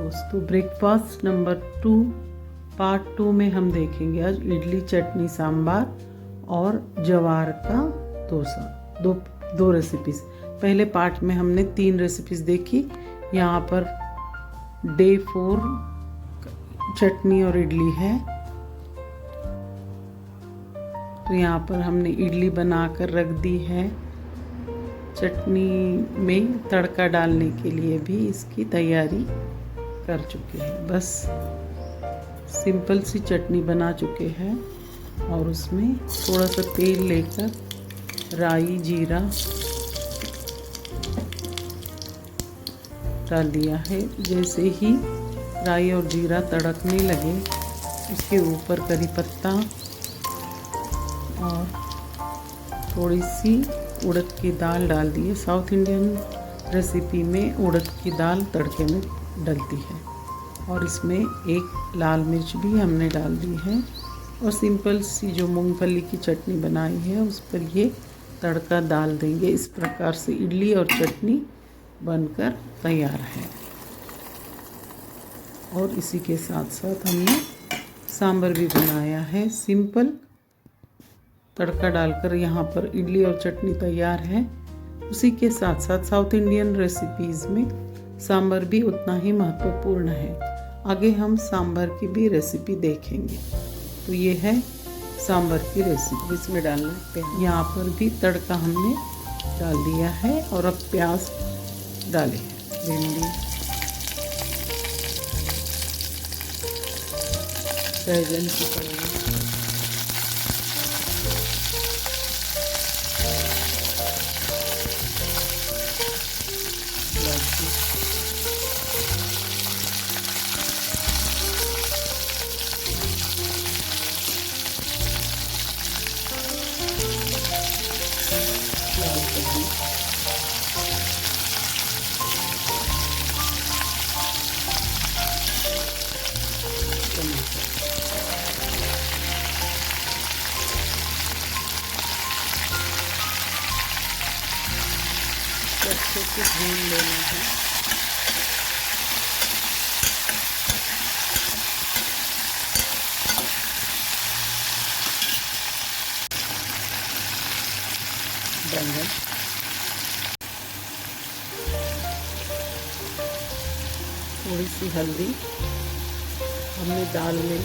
दोस्तों breakfast number 2 part 2 में हम देखेंगे आज इडली चटनी सांबार और जवार का डोसा। दो रेसिपीज़। पहले पार्ट में हमने 3 रेसिपीज़ देखी। यहाँ पर डे 4 चटनी और इडली है। तो यहाँ पर हमने इडली बनाकर रख दी है। चटनी में तड़का डालने के लिए भी इसकी तैयारी कर चुके हैं। बस सिंपल सी चटनी बना चुके हैं और उसमें थोड़ा सा तेल लेकर राई जीरा डाल दिया है। जैसे ही राई और जीरा तड़कने लगे उसके ऊपर करी पत्ता और थोड़ी सी उड़द की दाल डाल दिए। साउथ इंडियन रेसिपी में उड़द की दाल तड़के में डलती है और इसमें एक लाल मिर्च भी हमने डाल दी है और सिंपल सी जो मूंगफली की चटनी बनाई है उस पर ये तड़का डाल देंगे। इस प्रकार से इडली और चटनी बनकर तैयार है। और इसी के साथ साथ हमने सांभर भी बनाया है। सिंपल तड़का डालकर यहाँ पर इडली और चटनी तैयार है। उसी के साथ साथ साउथ इंडियन रेसिपीज़ में सांभर भी उतना ही महत्वपूर्ण है। आगे हम सांभर की भी रेसिपी देखेंगे। तो ये है सांभर की रेसिपी। इसमें डालना है यहाँ पर भी तड़का हमने डाल दिया है और अब प्याज डाले हैं, भिंडी, बैगन की कड़ी, अच्छे से भून लेना है। बैंगन, थोड़ी सी हल्दी, हमने दाल में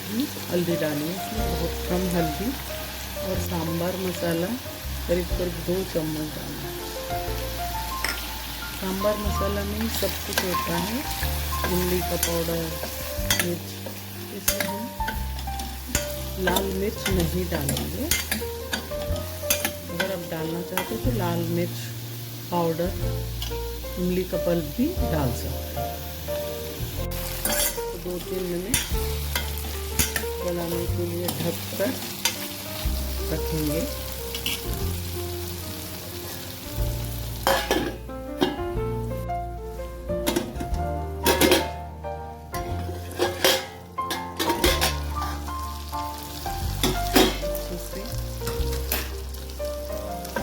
भी हल्दी डाली है, इसमें बहुत कम हल्दी, और सांभर मसाला करीब 2 चम्मच डालना है। सांभर मसाला में सब कुछ होता है, इमली का पाउडर, मिर्च। इसमें हम लाल मिर्च नहीं डालेंगे। अगर आप डालना चाहते तो लाल मिर्च पाउडर, इमली का पल्प भी डाल सकते हैं। तो 2-3 मिनट गलाने के लिए ढक कर रखेंगे।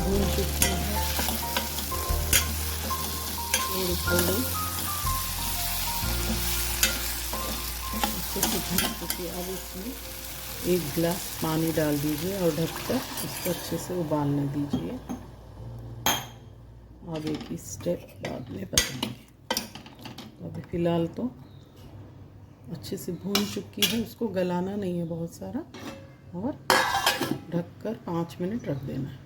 भून चुकी है थोड़ी अच्छे से भून चुकी है। अब इसमें 1 गिलास पानी डाल दीजिए और ढककर इसको अच्छे से उबालने दीजिए। आगे की स्टेप बाद में बताएंगे। तो अभी फ़िलहाल तो अच्छे से भून चुकी है, उसको गलाना नहीं है बहुत सारा, और ढककर 5 मिनट रख देना है।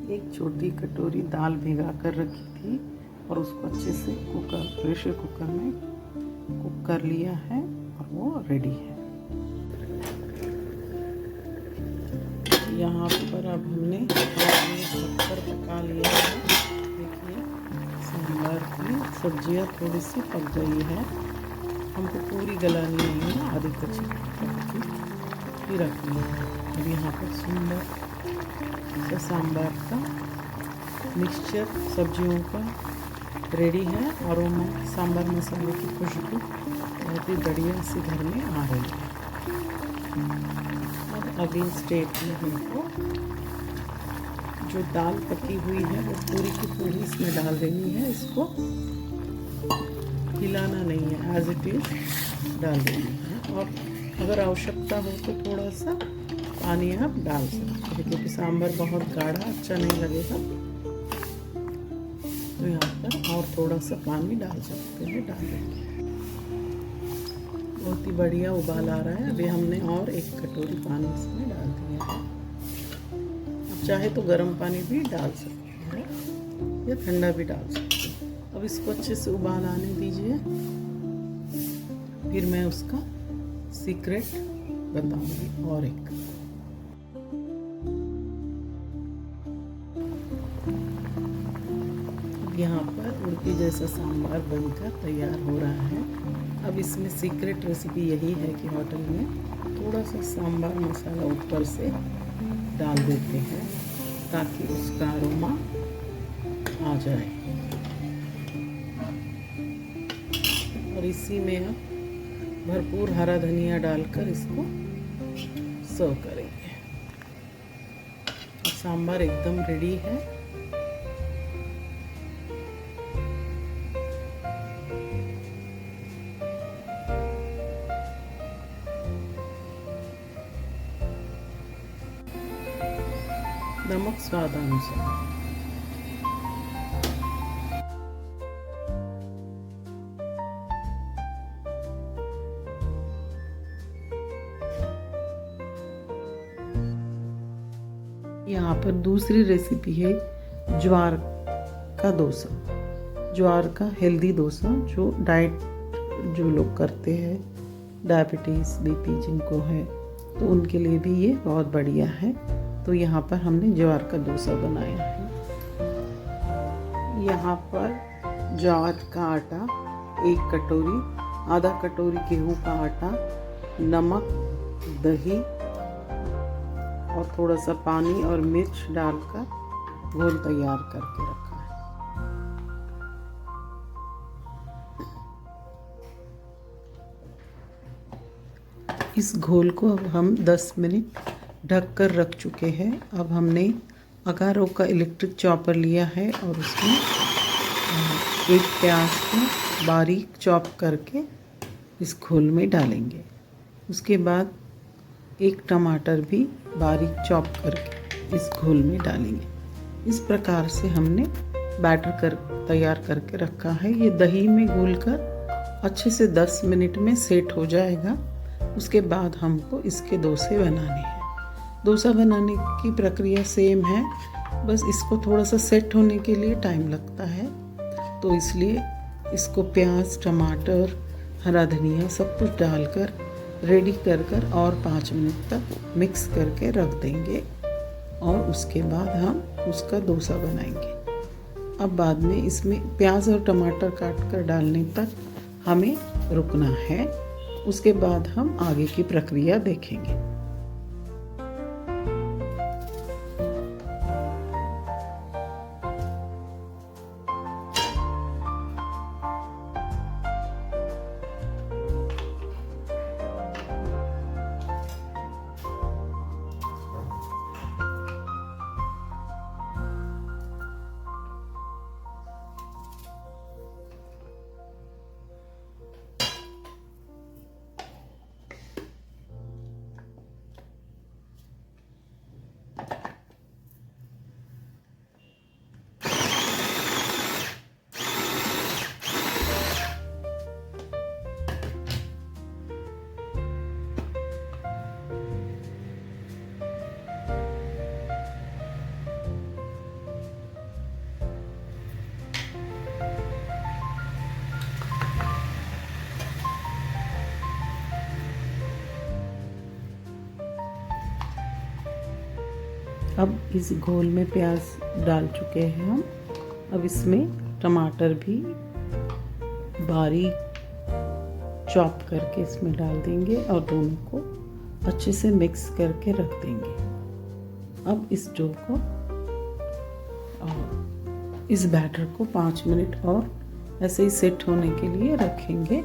एक छोटी कटोरी दाल भिगा कर रखी थी और उसको अच्छे से प्रेशर कुकर में कुक कर लिया है और वो रेडी है। यहाँ पर अब हमने ढककर पका लिया है। देखिए सांभर की सब्जियाँ थोड़ी सी पक गई है। हमको पूरी गलानी नहीं है, आधी कच्ची ही रखनी है। अब यहाँ पर सुंदर सांभर का मिक्सचर सब्जियों का रेडी है और वो सांभर मसाले की खुशबू बहुत ही बढ़िया से घर में आ रही है। अब अगली स्टेप में हमको जो दाल पकी हुई है वो पूरी की पूरी इसमें डाल देनी है। इसको हिलाना नहीं है, एज इट इज डाल देनी है। और अगर आवश्यकता हो तो थोड़ा सा पानी आप डाल सकते हैं, क्योंकि सांभर बहुत गाढ़ा अच्छा नहीं लगेगा। तो यहाँ पर और थोड़ा सा पानी डाल सकते हैं, डाल देंगे। बहुत ही बढ़िया उबाल आ रहा है। अभी हमने और 1 कटोरी पानी इसमें डाल दिया है। आप चाहे तो गर्म पानी भी डाल सकते हैं या ठंडा भी डाल सकते हैं। अब इसको अच्छे से उबाल आने दीजिए, फिर मैं उसका सीक्रेट बताऊंगी। और एक यहाँ पर उड़की जैसा सांभर बनकर तैयार हो रहा है। अब इसमें सीक्रेट रेसिपी यही है कि होटल में थोड़ा सा सांभर मसाला ऊपर से डाल देते हैं ताकि उसका अरोमा आ जाए। और इसी में अब भरपूर हरा धनिया डालकर इसको सर्व करेंगे। सांभर एकदम रेडी है। नमक स्वादानुसार। यहाँ पर दूसरी रेसिपी है ज्वार का डोसा। ज्वार का हेल्दी डोसा, जो डाइट जो लोग करते हैं, डायबिटीज़ बीपी जिनको है, तो उनके लिए भी ये बहुत बढ़िया है। तो यहाँ पर हमने ज्वार का डोसा बनाया है। यहाँ पर ज्वार का आटा 1 कटोरी, आधा कटोरी गेहूँ का आटा, नमक, दही और थोड़ा सा पानी और मिर्च डालकर घोल तैयार करके रखा है। इस घोल को अब हम 10 मिनट ढक कर रख चुके हैं। अब हमने अगारो का इलेक्ट्रिक चॉपर लिया है और उसमें 1 प्याज को बारीक चॉप करके इस घोल में डालेंगे। उसके बाद 1 टमाटर भी बारीक चॉप करके इस घोल में डालेंगे। इस प्रकार से हमने बैटर तैयार करके रखा है। ये दही में घोलकर अच्छे से 10 मिनट में सेट हो जाएगा। उसके बाद हमको इसके डोसे बनाने हैं। डोसा बनाने की प्रक्रिया सेम है, बस इसको थोड़ा सा सेट होने के लिए टाइम लगता है। तो इसलिए इसको प्याज, टमाटर, हरा धनिया सब कुछ डालकर रेडी कर और 5 मिनट तक मिक्स करके रख देंगे। और उसके बाद हम उसका डोसा बनाएंगे। अब बाद में इसमें प्याज और टमाटर काट कर डालने तक हमें रुकना है। उसके बाद हम आगे की प्रक्रिया देखेंगे। अब इस घोल में प्याज डाल चुके हैं हम। अब इसमें टमाटर भी बारीक चॉप करके इसमें डाल देंगे और दोनों को अच्छे से मिक्स करके रख देंगे। अब इस डो को और इस बैटर को 5 मिनट और ऐसे ही सेट होने के लिए रखेंगे।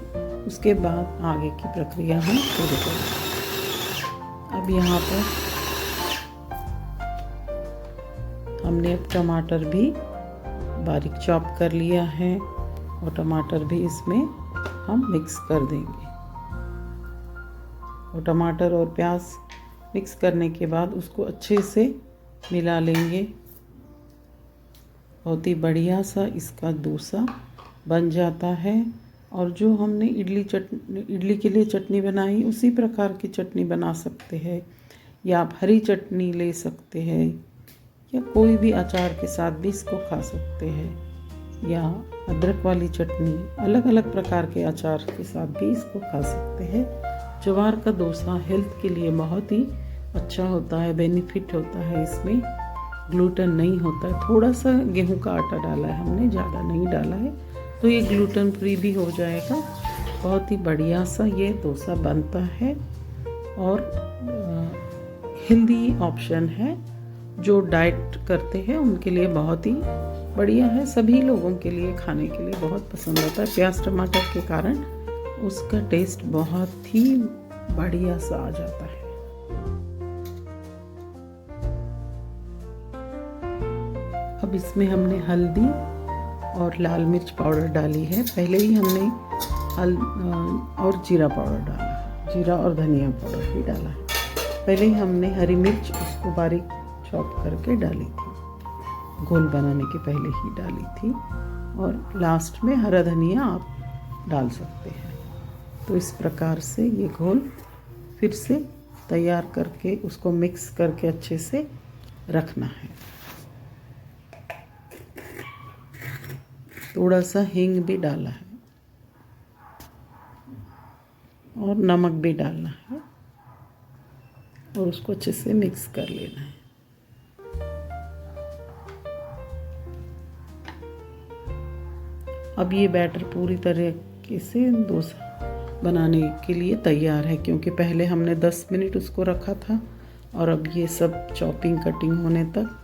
उसके बाद आगे की प्रक्रिया हम शुरू करेंगे। अब यहाँ पर हमने अब टमाटर भी बारीक चॉप कर लिया है और टमाटर भी इसमें हम मिक्स कर देंगे। और टमाटर और प्याज मिक्स करने के बाद उसको अच्छे से मिला लेंगे। बहुत ही बढ़िया सा इसका डोसा बन जाता है। और जो हमने इडली के लिए चटनी बनाई उसी प्रकार की चटनी बना सकते हैं, या आप हरी चटनी ले सकते हैं, या कोई भी अचार के साथ भी इसको खा सकते हैं, या अदरक वाली चटनी, अलग अलग प्रकार के अचार के साथ भी इसको खा सकते हैं। ज्वार का डोसा हेल्थ के लिए बहुत ही अच्छा होता है, बेनिफिट होता है। इसमें ग्लूटेन नहीं होता है, थोड़ा सा गेहूं का आटा डाला है हमने, ज़्यादा नहीं डाला है, तो ये ग्लूटेन फ्री भी हो जाएगा। बहुत ही बढ़िया सा ये डोसा बनता है और हेल्दी ऑप्शन है। जो डाइट करते हैं उनके लिए बहुत ही बढ़िया है, सभी लोगों के लिए खाने के लिए बहुत पसंद आता है। प्याज टमाटर के कारण उसका टेस्ट बहुत ही बढ़िया सा आ जाता है। अब इसमें हमने हल्दी और लाल मिर्च पाउडर डाली है। पहले ही हमने और जीरा पाउडर डाला है, जीरा और धनिया पाउडर भी डाला है। पहले ही हमने हरी मिर्च उसको बारीक चॉप करके डाली थी, घोल बनाने के पहले ही डाली थी। और लास्ट में हरा धनिया आप डाल सकते हैं। तो इस प्रकार से ये घोल फिर से तैयार करके उसको मिक्स करके अच्छे से रखना है। थोड़ा सा हींग भी डाला है और नमक भी डालना है और उसको अच्छे से मिक्स कर लेना है। अब ये बैटर पूरी तरीके से डोसा बनाने के लिए तैयार है, क्योंकि पहले हमने 10 मिनट उसको रखा था और अब ये सब चॉपिंग कटिंग होने तक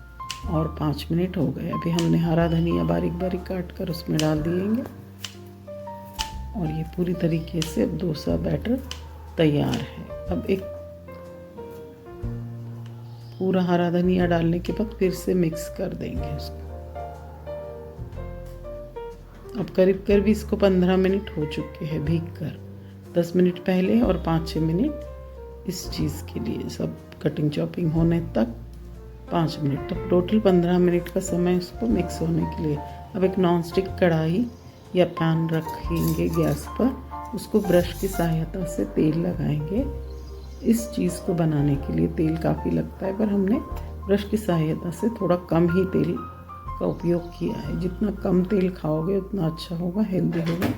और 5 मिनट हो गए। अभी हमने हरा धनिया बारीक बारीक काट कर उसमें डाल दिएंगे और ये पूरी तरीके से अब डोसा बैटर तैयार है। अब एक पूरा हरा धनिया डालने के बाद फिर से मिक्स कर देंगे उसको। अब करीब करीब इसको 15 मिनट हो चुके हैं भीग कर, 10 मिनट पहले और 5-6 मिनट इस चीज़ के लिए, सब कटिंग चॉपिंग होने तक 5 मिनट, तो टोटल 15 मिनट का समय उसको मिक्स होने के लिए। अब एक नॉन स्टिक कढ़ाई या पैन रखेंगे गैस पर, उसको ब्रश की सहायता से तेल लगाएंगे। इस चीज़ को बनाने के लिए तेल काफ़ी लगता है, पर हमने ब्रश की सहायता से थोड़ा कम ही तेल का उपयोग किया है। जितना कम तेल खाओगे उतना अच्छा होगा, हेल्दी होगा।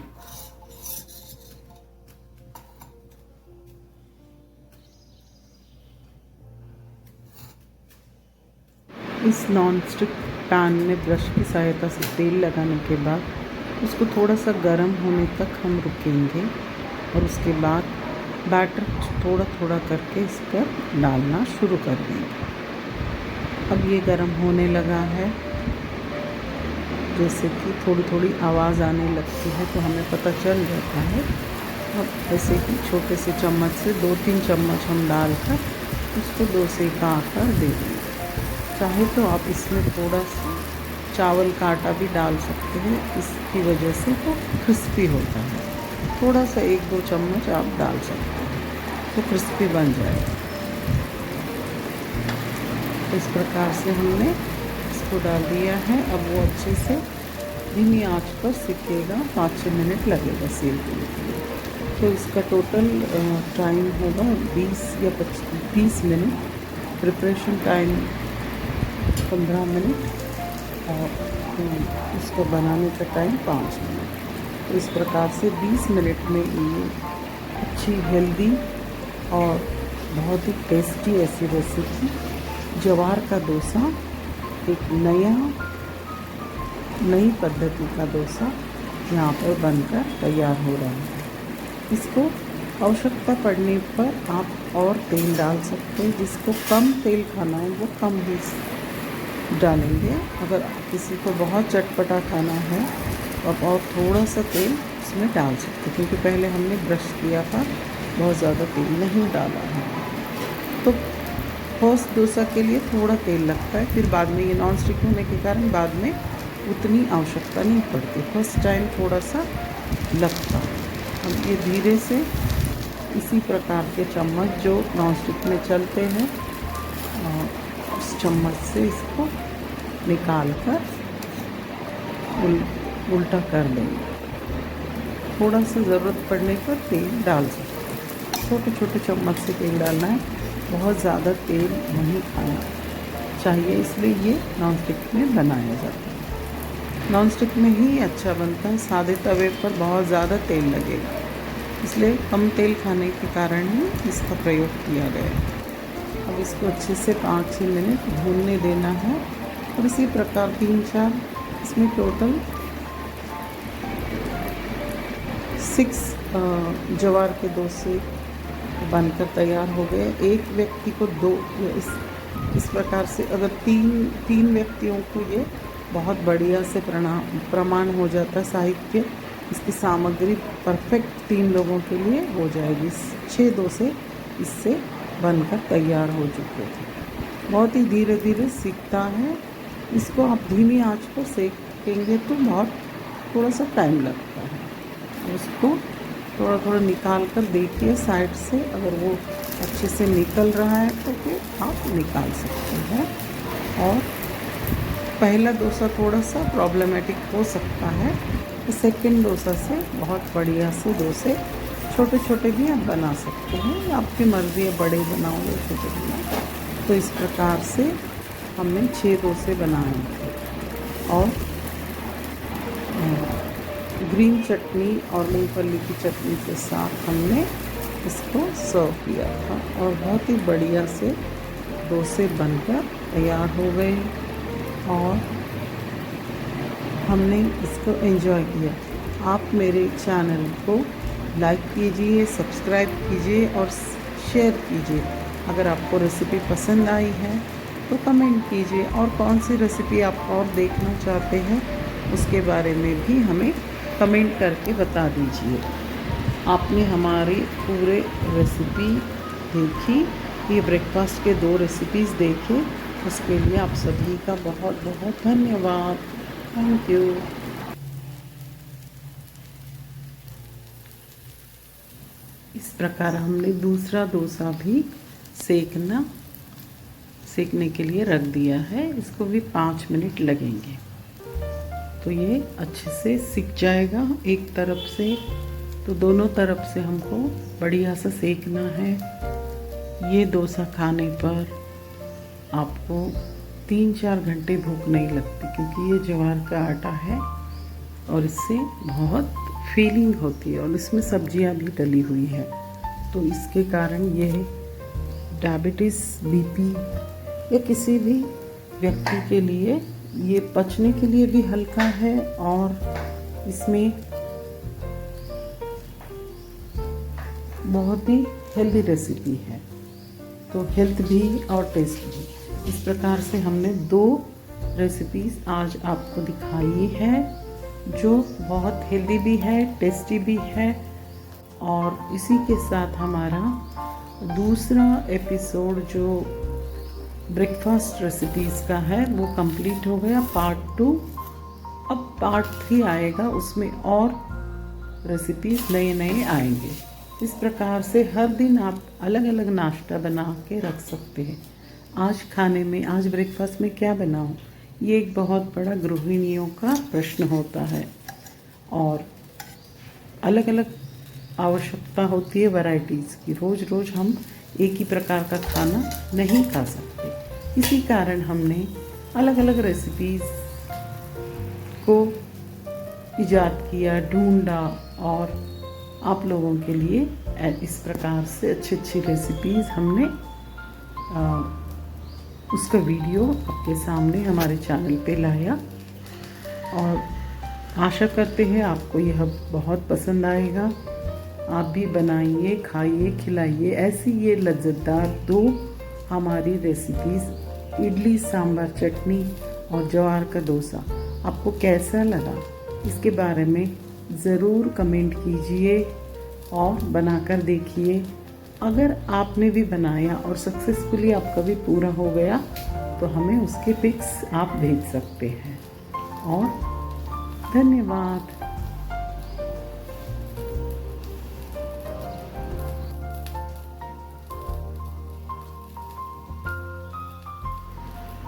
इस नॉन स्टिक पैन में ब्रश की सहायता से तेल लगाने के बाद उसको थोड़ा सा गर्म होने तक हम रुकेंगे और उसके बाद बैटर थोड़ा थोड़ा करके इस पर डालना शुरू कर देंगे। अब ये गर्म होने लगा है, जैसे कि थोड़ी थोड़ी आवाज़ आने लगती है तो हमें पता चल जाता है। अब ऐसे ही छोटे से चम्मच से 2-3 चम्मच हम डालकर उसको डोसे का आकार दे देंगे। चाहे तो आप इसमें थोड़ा सा चावल का आटा भी डाल सकते हैं, इसकी वजह से वो क्रिस्पी होता है। थोड़ा सा 1-2 चम्मच आप डाल सकते हैं तो क्रिस्पी बन जाएगा। इस प्रकार से हमने इसको डाल दिया है। अब वो अच्छे से धीमी आंच पर सिकेगा, 5-6 मिनट लगेगा सेकने के लिए। तो इसका टोटल टाइम होगा 20 या 20 मिनट। प्रिपरेशन टाइम 15 मिनट और इसको बनाने का टाइम 5 मिनट। तो इस प्रकार से 20 मिनट में ये अच्छी हेल्दी और बहुत ही टेस्टी ऐसी रेसिपी ज्वार का डोसा, एक नई पद्धति का डोसा यहाँ पर बनकर तैयार हो रहा है। इसको आवश्यकता पड़ने पर आप और तेल डाल सकते हैं। जिसको कम तेल खाना है वो कम ही डालेंगे। अगर किसी को बहुत चटपटा खाना है तो आप और थोड़ा सा तेल इसमें डाल सकते हैं, क्योंकि पहले हमने ब्रश किया था, बहुत ज़्यादा तेल नहीं डाला है। तो फर्स्ट डोसा के लिए थोड़ा तेल लगता है, फिर बाद में ये नॉन स्टिक होने के कारण बाद में उतनी आवश्यकता नहीं पड़ती, फर्स्ट टाइम थोड़ा सा लगता है। अब ये धीरे से इसी प्रकार के चम्मच जो नॉन स्टिक में चलते हैं, उस चम्मच से इसको निकाल कर उल्टा कर देंगे। थोड़ा सा ज़रूरत पड़ने पर तेल डाल सकते हैं, छोटे छोटे चम्मच से तेल डालना है, बहुत ज़्यादा तेल नहीं खाना चाहिए, इसलिए ये नॉन स्टिक में बनाया जाता है। नॉन स्टिक में ही अच्छा बनता है, सादे तवे पर बहुत ज़्यादा तेल लगेगा, इसलिए कम तेल खाने के कारण ही इसका प्रयोग किया गया है। अब इसको अच्छे से 5-6 मिनट भूनने देना है और इसी प्रकार 3-4 इसमें टोटल 6 ज्वार के डोसे बनकर तैयार हो गए। एक व्यक्ति को 2 इस प्रकार से अगर तीन व्यक्तियों को ये बहुत बढ़िया से प्रमाण हो जाता है साहित्य, इसकी सामग्री परफेक्ट 3 लोगों के लिए हो जाएगी। 6 डोसे इससे बनकर तैयार हो चुके थे। बहुत ही धीरे धीरे सीखता है, इसको आप धीमी आंच पर सेकेंगे तो बहुत थोड़ा सा टाइम लगता है। उसको थोड़ा थोड़ा निकाल कर देखिए साइड से, अगर वो अच्छे से निकल रहा है तो फिर आप निकाल सकते हैं। और पहला डोसा थोड़ा सा प्रॉब्लमेटिक हो सकता है, तो सेकंड डोसा से बहुत बढ़िया से डोसे छोटे छोटे भी आप बना सकते हैं, आपकी मर्ज़ी है बड़े बनाओगे छोटे बनाओ। तो इस प्रकार से हमने 6 डोसे बनाए थे और ग्रीन चटनी और मूंगफली की चटनी के साथ हमने इसको सर्व किया था और बहुत ही बढ़िया से डोसे बनकर तैयार हो गए और हमने इसको एंजॉय किया। आप मेरे चैनल को लाइक कीजिए, सब्सक्राइब कीजिए और शेयर कीजिए। अगर आपको रेसिपी पसंद आई है तो कमेंट कीजिए और कौन सी रेसिपी आप और देखना चाहते हैं उसके बारे में भी हमें कमेंट करके बता दीजिए। आपने हमारी पूरे रेसिपी देखी, ये ब्रेकफास्ट के 2 रेसिपीज़ देखे, उसके लिए आप सभी का बहुत बहुत धन्यवाद। Thank you. इस प्रकार हमने दूसरा डोसा भी सेकने के लिए रख दिया है, इसको भी 5 मिनट लगेंगे तो ये अच्छे से सिक जाएगा एक तरफ से, तो दोनों तरफ से हमको बढ़िया सा सेकना है। ये डोसा खाने पर आपको 3-4 घंटे भूख नहीं लगती, क्योंकि ये ज्वार का आटा है और इससे बहुत फीलिंग होती है और इसमें सब्जियां भी डली हुई है, तो इसके कारण ये डायबिटीज़, बीपी या किसी भी व्यक्ति के लिए ये पचने के लिए भी हल्का है और इसमें बहुत ही हेल्दी रेसिपी है, तो हेल्थ भी और टेस्ट भी। इस प्रकार से हमने 2 रेसिपीज़ आज आपको दिखाई है जो बहुत हेल्दी भी है, टेस्टी भी है। और इसी के साथ हमारा दूसरा एपिसोड जो ब्रेकफास्ट रेसिपीज़ का है वो कंप्लीट हो गया, पार्ट 2। अब पार्ट 3 आएगा, उसमें और रेसिपीज़ नए आएंगे। इस प्रकार से हर दिन आप अलग अलग नाश्ता बना के रख सकते हैं। आज खाने में, आज ब्रेकफास्ट में क्या बनाऊं, ये एक बहुत बड़ा गृहिणियों का प्रश्न होता है और अलग अलग आवश्यकता होती है वैरायटीज़ की। रोज़ रोज़ हम एक ही प्रकार का खाना नहीं खा सकते, इसी कारण हमने अलग अलग रेसिपीज़ को इजाद किया, ढूंढा और आप लोगों के लिए इस प्रकार से अच्छी रेसिपीज़ हमने उसका वीडियो आपके सामने हमारे चैनल पे लाया और आशा करते हैं आपको यह बहुत पसंद आएगा। आप भी बनाइए, खाइए, खिलाइए ऐसी ये लज्जतदार 2 हमारी रेसिपीज़, इडली सांभर चटनी और ज्वार का डोसा। आपको कैसा लगा इसके बारे में ज़रूर कमेंट कीजिए और बनाकर देखिए। अगर आपने भी बनाया और सक्सेसफुली आपका भी पूरा हो गया तो हमें उसके पिक्स आप भेज सकते हैं। और धन्यवाद।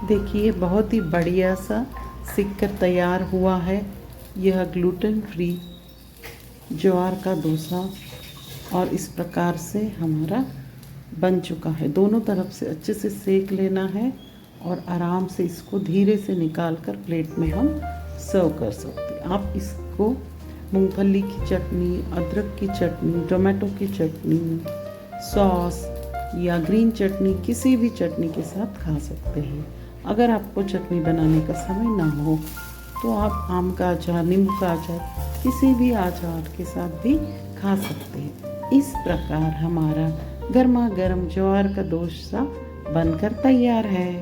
देखिए बहुत ही बढ़िया सा सिककर तैयार हुआ है। यह ग्लूटेन फ्री ज्वार का डोसा और इस प्रकार से हमारा बन चुका है। दोनों तरफ से अच्छे से सेक लेना है और आराम से इसको धीरे से निकाल कर प्लेट में हम सर्व कर सकते हैं। आप इसको मूंगफली की चटनी, अदरक की चटनी, टोमेटो की चटनी, सॉस या ग्रीन चटनी, किसी भी चटनी के साथ खा सकते हैं। अगर आपको चटनी बनाने का समय ना हो तो आप आम का अचार, नींबू का अचार, किसी भी अचार के साथ भी खा सकते हैं। इस प्रकार हमारा गर्मा गर्म ज्वार का डोसा बनकर तैयार है।